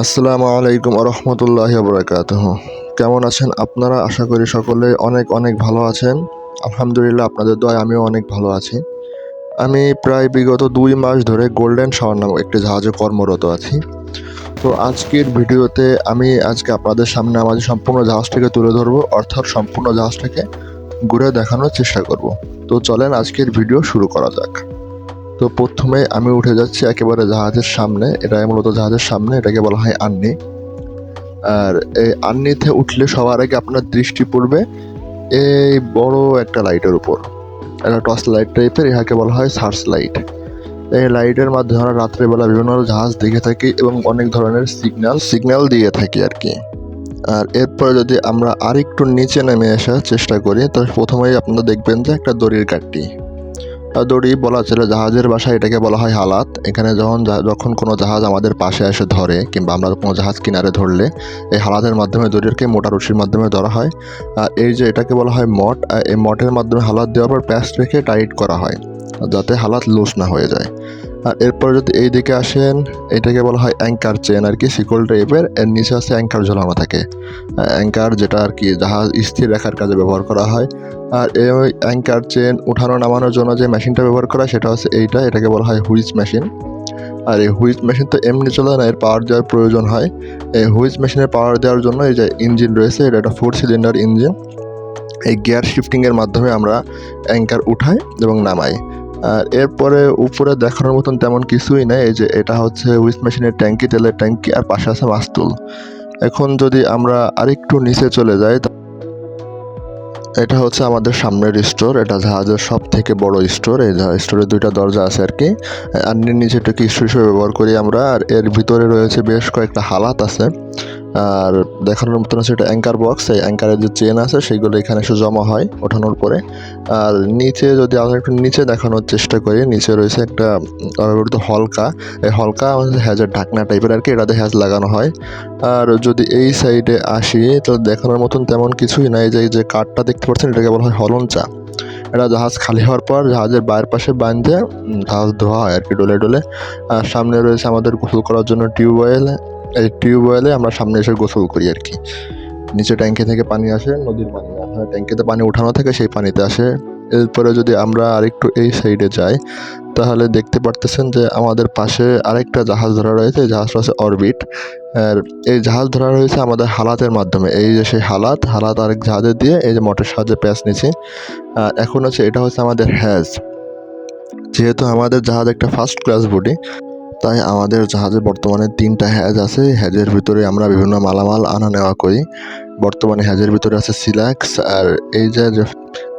আসসালামু আলাইকুম রহমতুল্লাহি ওয়া বারাকাতুহু। কেমন আছেন আপনারা? আশা করি সকলে অনেক অনেক ভালো আছেন। আলহামদুলিল্লাহ, আপনাদের দোয়ায় আমিও অনেক ভালো আছি। আমি প্রায় বিগত ২ মাস ধরে গোল্ডেন শাওয়ার নামক একটি জাহাজে কর্মরত আছি। তো আজকের ভিডিওতে আমি আপনাদের সামনে আমাদের সম্পূর্ণ জাহাজটাকে তুলে ধরবো, অর্থাৎ সম্পূর্ণ জাহাজটাকে ঘুরে দেখানোর চেষ্টা করব। তো চলেন আজকের ভিডিও শুরু করা যাক। তো প্রথমে আমি উঠে যাচ্ছি একেবারে জাহাজের সামনে। এটা মূলত জাহাজের সামনে, এটাকে বলা হয় আন্নি। আর এই আন্নিতে উঠলে সবার আগে আপনার দৃষ্টি পড়বে এই বড় একটা লাইটের উপর। একটা টর্চ লাইট টাইপের, ইহাকে বলা হয় সার্চ লাইট। এই লাইটের মাধ্যমে আমরা রাত্রেবেলা বিভিন্ন জাহাজ দেখে থাকি এবং অনেক ধরনের সিগন্যাল দিয়ে থাকি আর কি। আর এরপরে যদি আমরা আরেকটু নিচে নেমে আসার চেষ্টা করি, তাহলে প্রথমেই আপনারা দেখবেন যে একটা দড়ির কাঠটি। দড়ি বলা চলে, জাহাজের ভাষায় এটাকে বলা হয় হালাত। এখানে যখন কোনো জাহাজ আমাদের পাশে এসে ধরে, কিংবা আমরা কোনো জাহাজ কিনারে ধরলে এই হালাতের মাধ্যমে দড়িকে মোটা রশির মাধ্যমে ধরা হয়। আর এই যে এটাকে বলা হয় মট, এই মটের মাধ্যমে হালাত দেওয়ার পর প্যাচ রেখে টাইট করা হয় যাতে হালাত লুজ না হয়ে যায়। আর এরপর যদি এই দিকে আসেন, এটাকে বলা হয় অ্যাঙ্কার চেন আর কি, শিকল টাইপের। এর নিচে আছে অ্যাঙ্কার ঝোলানো থাকে। অ্যাঙ্কার যেটা আর কি জাহাজ স্থির রাখার কাজে ব্যবহার করা হয়। আর এই অ্যাঙ্কার চেন উঠানো নামানোর জন্য যে মেশিনটা ব্যবহার করা হয় সেটা হচ্ছে এটাকে বলা হয় হুইচ মেশিন। আর এই হুইচ মেশিন তো এমনি চলে না, এর পাওয়ার দেওয়ার প্রয়োজন হয়। এই হুইচ মেশিনের পাওয়ার দেওয়ার জন্য এই যে ইঞ্জিন রয়েছে, এটা একটা 4 সিলিন্ডার ইঞ্জিন। এই গিয়ার শিফটিংয়ের মাধ্যমে আমরা অ্যাঙ্কার উঠাই এবং নামাই। আর এরপরে উপরে দেখানোর মতন তেমন কিছুই নেই। এই যে এটা হচ্ছে হুইচ মেশিনের ট্যাঙ্কি, তেলের ট্যাঙ্কি, আর পাশে আছে মাস্তুল। এখন যদি আমরা আরেকটু নিচে চলে যাই, এটা হচ্ছে আমাদের সামনের স্টোর। এটা জাহাজের সব থেকে বড় স্টোর। এই স্টোরের 2টা দরজা আছে আর কি। আন্নির নিচে এটাকে স্টোর হিসেবে ব্যবহার করি আমরা। আর এর ভিতরে রয়েছে বেশ কয়েকটা হালাত আছে। আর দেখানোর মতন আছে এটা অ্যাঙ্কার বক্স। এই অ্যাঙ্কারের যে চেন আছে সেগুলো এখানে এসে জমা হয় ওঠানোর পরে। আর নিচে যদি আমরা একটু নিচে দেখানোর চেষ্টা করি, নিচে রয়েছে একটা হলকা। এই হলকা আমাদের হ্যাজের ঢাকনা টাইপের আর কি, এটাতে হ্যাজ লাগানো হয়। আর যদি এই সাইডে আসি, তো দেখানোর মতন তেমন কিছুই নাই। যে কাঠটা দেখতে পাচ্ছেন, এটাকে বলা হয় হলঞ্চা। এটা জাহাজ খালি হওয়ার পর জাহাজের বাইরের পাশে বাঁধে জাহাজ ধোয়া হয় আর কি, ডলে ডলে। আর সামনে রয়েছে আমাদের গোসল করার জন্য টিউবওয়েল। এই টিউবওয়েলে আমরা সামনে এসে গোসল করি আর কি। নিচে ট্যাঙ্কি থেকে পানি আসে, নদীর পানি না, ট্যাঙ্কিতে পানি উঠানো থাকে, সেই পানিতে আসে। এরপরে যদি আমরা আরেকটু এই সাইডে যাই, তাহলে দেখতে পারতেছেন যে আমাদের পাশে আরেকটা জাহাজ ধরা রয়েছে। এই জাহাজটা হচ্ছে অরবিট। আর এই জাহাজ ধরা রয়েছে আমাদের হালাতের মাধ্যমে। এই যে সেই হালাত আরেক জাহাজে দিয়ে এই যে মোটর সাহায্যে প্যাচ নিচ্ছি। এখন হচ্ছে এটা হচ্ছে আমাদের হ্যাজ। যেহেতু আমাদের জাহাজ একটা ফার্স্ট ক্লাস বডি, তাই আমাদের জাহাজে বর্তমানে 3টা হ্যাজ আছে। হ্যাজের ভিতরে আমরা বিভিন্ন মালামাল আনা নেওয়া করি। বর্তমানে হ্যাজের ভিতরে আছে সিলাক্স। আর এই যে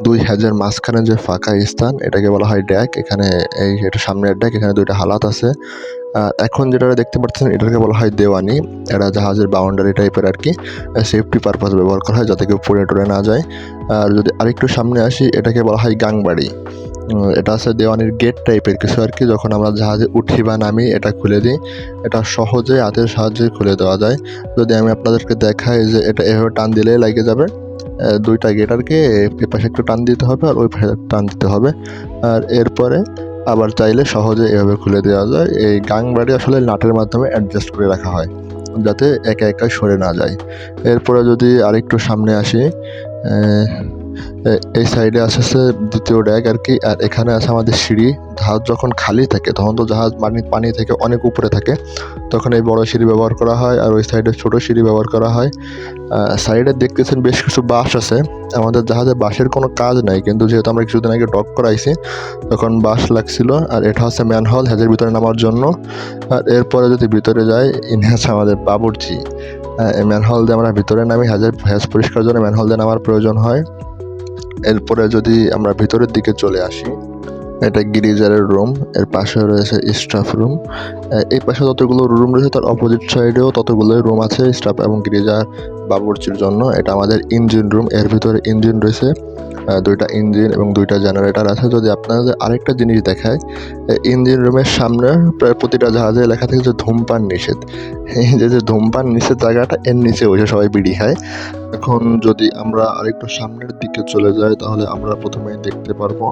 2 হ্যাজের মাঝখানে যে ফাঁকা স্থান, এটাকে বলা হয় ড্যাক। এখানে এটা সামনের ড্যাক, এখানে 2টা হালাত আছে। এখন যেটা দেখতে পাচ্ছেন, এটাকে বলা হয় দেওয়ানি। এটা জাহাজের বাউন্ডারি টাইপের আর কি, সেফটি পারপাস ব্যবহার করা হয় যাতে কেউ পড়ে টরে না যায়। আর যদি আরেকটু সামনে আসি, এটাকে বলা হয় গাংবাড়ি। এটা আছে দেওয়ানির গেট টাইপের কিছু আর কি। যখন আমরা জাহাজে উঠি বা নামি, এটা খুলে দিই। এটা সহজে হাতের সাহায্যে খুলে দেওয়া যায়। যদি আমি আপনাদেরকে দেখাই, যে এটা এভাবে টান দিলেই লাগে যাবে। 2টা গেট আর কি, এই পাশে একটু টান দিতে হবে আর ওই পাশে টান দিতে হবে। আর এরপরে আবার চাইলে সহজে এভাবে খুলে দেওয়া যায়। এই গাংবাড়ি আসলে নাটের মাধ্যমে অ্যাডজাস্ট করে রাখা হয় যাতে একা একা সরে না যায়। এরপরে যদি আরেকটু সামনে আসি, এই সাইডে আছে 2য় ড্যাক আর কি। আর এখানে আছে আমাদের সিঁড়ি। জাহাজ যখন খালি থাকে তখন তো জাহাজ পানি থেকে অনেক উপরে থাকে, তখন এই বড় সিঁড়ি ব্যবহার করা হয়। আর ওই সাইডে ছোট সিঁড়ি ব্যবহার করা হয়। সাইডে দেখতেছেন বেশ কিছু বাঁশ আছে। আমাদের জাহাজে বাঁশের কোনো কাজ নাই, কিন্তু যেহেতু আমরা কিছুদিন আগে ডক করাইছি তখন বাঁশ লাগছিল। আর এটা হচ্ছে ম্যানহোল হ্যাজের ভিতরে নামার জন্য। আর এরপরে যদি ভিতরে যাই, ইনি হচ্ছে আমাদের বাবুর্চি। এই ম্যানহোল দিয়ে আমরা ভিতরে নামি। হ্যাজ পরিষ্কার জন্য ম্যানহোল দিয়ে নামার প্রয়োজন হয়। এরপরে যদি আমরা ভিতরের দিকে চলে আসি, এটা গিরিজারের রুম। এর পাশে রয়েছে স্টাফ রুম। এই পাশে যতগুলো রুম রয়েছে তার অপোজিট সাইডেও ততগুলো রুম আছে স্টাফ এবং গিরিজার বাবুর্চির জন্য। এটা আমাদের ইঞ্জিন রুম। এর ভিতরে ইঞ্জিন রয়েছে, 2টা ইঞ্জিন এবং 2টা জেনারেটর আছে। যদি আপনাদের আরেকটা জিনিস দেখায়, ইঞ্জিন রুমের সামনে প্রায় প্রতিটা জাহাজে লেখা থাকে যে ধূমপান নিষেধ। এই যে ধূমপান নিষেধ জায়গাটা, এর নিচে বসে সবাই বিড়ি খায়। এখন যদি আমরা আরেকটু সামনের দিকে চলে যাই, তাহলে আমরা প্রথমেই দেখতে পারবো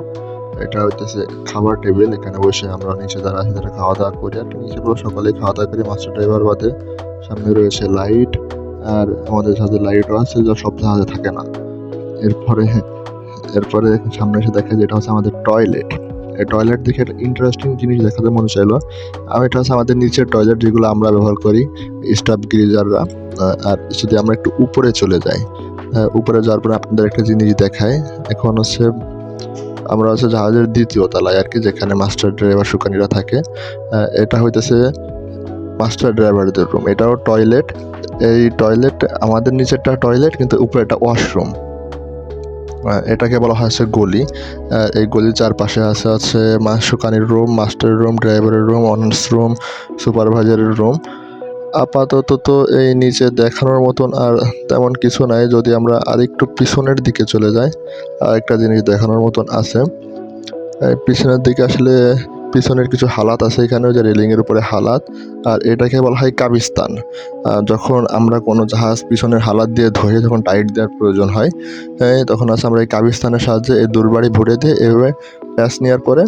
এটা হইতেছে খাবার টেবিল। এখানে বসে আমরা নিচে যারা আছে তারা খাওয়া দাওয়া করি। আর নিচে পুরো সকলেই খাওয়া দাওয়া করি, মাস্টার ড্রাইভার বাদে সামনে রয়েছে লাইট, আর আমাদের জাহাজে লাইটও আছে, যা সব জাহাজে থাকে না। এরপরে এরপরে সামনে এসে দেখা যায় এটা হচ্ছে আমাদের টয়লেট। এই টয়লেট দেখে একটা ইন্টারেস্টিং জিনিস দেখাতে মনে চাইলো। আর এটা হচ্ছে আমাদের নিচের টয়লেট, যেগুলো আমরা ব্যবহার করি স্টাফ গিজাররা। আর যদি আমরা একটু উপরে চলে যাই, উপরে যাওয়ার পরে আপনাদের একটা জিনিস দেখায়। এখন হচ্ছে আমরা হচ্ছে জাহাজের দ্বিতীয় তলায় আর কি, যেখানে মাস্টার ড্রাইভার সুকানিরা থাকে। এটা হইতেছে মাস্টার ড্রাইভারদের রুম, এটাও টয়লেট। এই টয়লেট আমাদের নিচেরটা টয়লেট, কিন্তু উপরে একটা ওয়াশরুম। এটাকে বলা হয়েছে গলি। এই গলির চারপাশে আছে সুকানির রুম, মাস্টারের রুম, ড্রাইভারের রুম, অনার্স রুম, সুপারভাইজারের রুম। আপাতত তো এই নিচে দেখানোর মতন আর তেমন কিছু নাই। যদি আমরা আরেকটু পিছনের দিকে চলে যাই, আর একটা জিনিস দেখানোর মতন আছে। পিছনের দিকে আসলে পিছনের কিছু হালাত আছে এখানে, যে রেলিংয়ের উপরে হালাত, আর এটাকে বলা হয় কাবিস্তান। যখন আমরা কোনো জাহাজ পিছনের হালাত দিয়ে ধরে যখন টাইট দেওয়ার প্রয়োজন হয়, তখন আছে আমরা এই কাবিস্তানের সাহায্যে এই দুর্বাড়ি ভরে দিয়ে এভাবে প্যাচ নেওয়ার পরে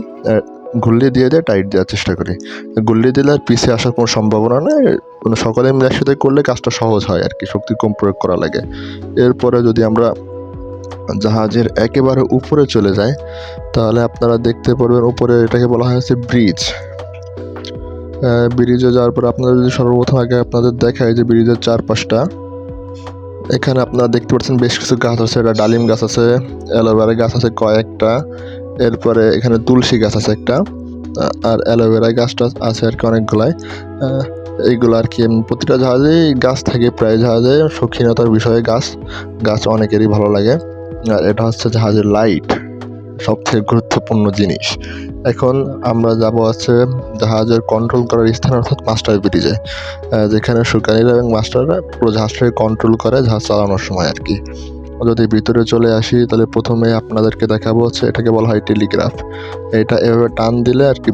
গুল্লি দিয়ে টাইট দেওয়ার চেষ্টা করি। গুল্লি দিলে আর পিছিয়ে আসার কোনো সম্ভাবনা নেই। সকলে মিলে একসাথে করলে কাজটা সহজ হয় আর কি, শক্তি কম প্রয়োগ করা লাগে। এরপরে যদি আমরা জাহাজের একেবারে উপরে চলে যায়, তাহলে আপনারা দেখতে পারবেন উপরে এটাকে বলা হয়েছে ব্রিজ। ব্রিজে যাওয়ার পর আপনারা যদি সর্বপ্রথম আগে আপনাদের দেখায় যে ব্রিজের চারপাশটা, এখানে আপনারা দেখতে পাচ্ছেন বেশ কিছু গাছ আছে। এটা ডালিম গাছ আছে, অ্যালোভেরা গাছ আছে কয়েকটা, এরপরে এখানে তুলসী গাছ আছে একটা, আর অ্যালোভেরা গাছটা আছে আর কি অনেকগুলাই। এইগুলো আর কি প্রতিটা জাহাজেই গাছ থাকে, প্রায় জাহাজে শৌখিনতার বিষয়ে গাছ অনেকেরই ভালো লাগে। আর এটা হচ্ছে জাহাজের লাইট, সবথেকে গুরুত্বপূর্ণ জিনিস। এখন আমরা যাব আছে জাহাজের কন্ট্রোল করার স্থান, অর্থাৎ মাস্টার ব্রিজে, যেখানে সুকানিরা এবং মাস্টাররা পুরো জাহাজটাকে কন্ট্রোল করে জাহাজ চালানোর সময় আর কি। যদি ভিতরে চলে আসি, তাহলে প্রথমে আপনাদেরকে দেখাবো হচ্ছে এটাকে বলা হয় টেলিগ্রাফ। এটা এভাবে টান দিলে আর কি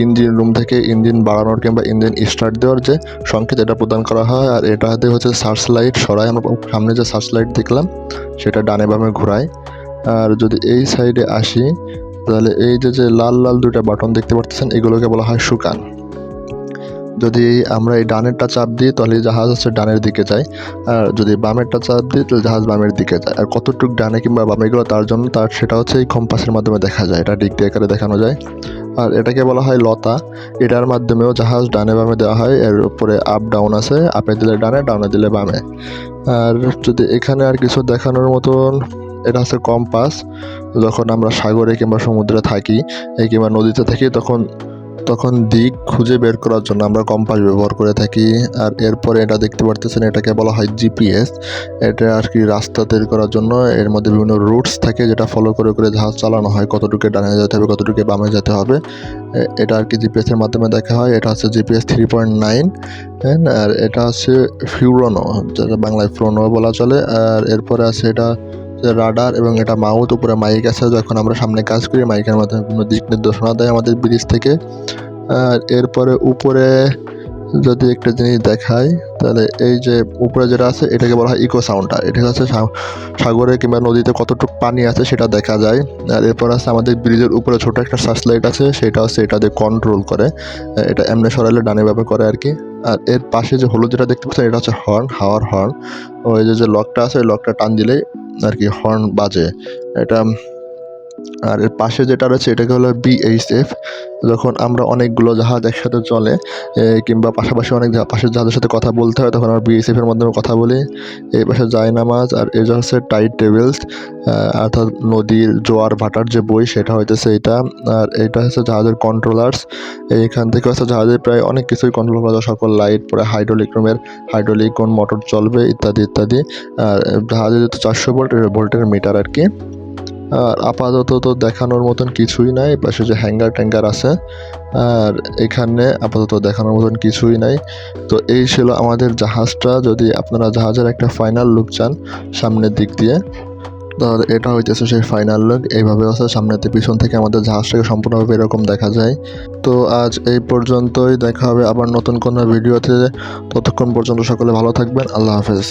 ইঞ্জিন রুম থেকে ইঞ্জিন বাড়ানোর কিংবা ইঞ্জিন স্টার্ট দেওয়ার যে সংকেত, এটা প্রদান করা হয়। আর এটা হাতে হচ্ছে সার্চ লাইট সরাই, আমরা সামনে যে সার্চ লাইট দেখলাম সেটা ডানে বামে ঘোরাই। আর যদি এই সাইডে আসি, তাহলে এই যে লাল লাল দুইটা বাটন দেখতে পাচ্ছেন, এগুলোকে বলা হয় সুকান। যদি আমরা এই ডানেরটা চাপ দিই, তাহলে জাহাজ হচ্ছে ডানের দিকে যায়, আর যদি বামেরটা চাপ দিই তাহলে জাহাজ বামের দিকে যায়। আর কতটুকু ডানে কিংবা বামে এগুলো সেটা হচ্ছে এই কম্পাসের মাধ্যমে দেখা যায়, এটা ডিগ্রি আকারে দেখানো যায়। আর এটাকে বলা হয় লতা, এটার মাধ্যমেও জাহাজ ডানে বামে দেওয়া হয়। এর উপরে আপ ডাউন আছে, আপে দিলে ডানে, ডাউনে দিলে বামে। আর যদি এখানে আর কিছু দেখানোর মতন, এটা হচ্ছে কম্পাস। যখন আমরা সাগরে কিংবা সমুদ্রে থাকি কিংবা নদীতে থাকি, তখন দিক খুঁজে বের করার জন্য আমরা কম্পাস ব্যবহার করে থাকি। আর এরপরে এটা দেখতে পারতেছেন, এটাকে বলা হয় জিপিএস। এটা আর কি রাস্তা তৈরি করার জন্য এর মধ্যে বিভিন্ন রুটস থাকে, যেটা ফলো করে জাহাজ চালানো হয়, কতটুকু ডানে যেতে হবে, কতটুকু বামে যেতে হবে, এটা আর কি জিপিএস এর মাধ্যমে দেখা হয়। এটা হচ্ছে জিপিএস 3.9, আর এটা হচ্ছে ফিউরোনো, যেটা বাংলায় ফ্রোনো বলা চলে। আর এরপরে আছে এটা রাডার, এবং এটা মাউথ, উপরে মাইক আছে। যখন আমরা সামনে কাজ করি, মাইকের মাধ্যমে কোনো দিক নির্দেশনা দেয় আমাদের ব্রিজ থেকে। আর এরপরে উপরে যদি একটা জিনিস দেখাই, তাহলে এই যে উপরে যেটা আছে এটাকে বলা হয় ইকো সাউন্ডার। এটা হচ্ছে সাগরে কিংবা নদীতে কতটুকু পানি আছে সেটা দেখা যায়। আর এরপর আছে আমাদের ব্রিজের উপরে ছোট একটা সার্চ লাইট আছে, সেটা হচ্ছে এটা দিয়ে কন্ট্রোল করে, এটা এমনি সরাইলে ডানে বামে করে আর কি। আর এর পাশে যে হলুদ যেটা দেখতে পাচ্ছেন, এটা হচ্ছে হর্ন, হাওয়ার হর্ন। ওই যে লকটা আছে, ওই লকটা টান দিলেই আর কি হর্ন বাজে এটা। আর এর পাশে যেটা রয়েছে এটাকে হলো বিএইচএফ। যখন আমরা অনেকগুলো জাহাজ একসাথে চলে কিংবা পাশাপাশি অনেক পাশের জাহাজের সাথে কথা বলতে হয়, তখন আমরা বিএইচএফ এর মাধ্যমে কথা বলি। এই পাশে জায়নামাজ, আর এটা হচ্ছে টাইড টেবিলস, অর্থাৎ নদীর জোয়ার ভাটার যে বই, সেটা হইতেছে এটা। আর এটা হচ্ছে জাহাজের কন্ট্রোলার্স। এইখান থেকে হচ্ছে জাহাজের প্রায় অনেক কিছুই কন্ট্রোল করা যায়, সকল লাইট, পরে হাইড্রোলিক রুমের হাইড্রোলিক কোন মোটর চলবে ইত্যাদি ইত্যাদি। আর জাহাজে যেহেতু 400 ভোল্টের মিটার আর কি। আর আপাতত তো দেখানোর মতন কিছুই নাই। পাশে যে হ্যাঙ্গার ট্যাঙ্গার আছে, আর এখানে আপাতত দেখানোর মতন কিছুই নাই। তো এই ছিল আমাদের জাহাজটা। যদি আপনারা জাহাজের একটা ফাইনাল লুক চান সামনের দিক দিয়ে, তাহলে এটা হইতেছে সেই ফাইনাল লুক। এইভাবে আছে সামনেতে, পিছন থেকে আমাদের জাহাজটাকে সম্পূর্ণভাবে এরকম দেখা যায়। তো আজ এই পর্যন্তই, দেখা হবে আবার নতুন কোনো ভিডিওতে। ততক্ষণ পর্যন্ত সকলে ভালো থাকবেন, আল্লাহ হাফেজ।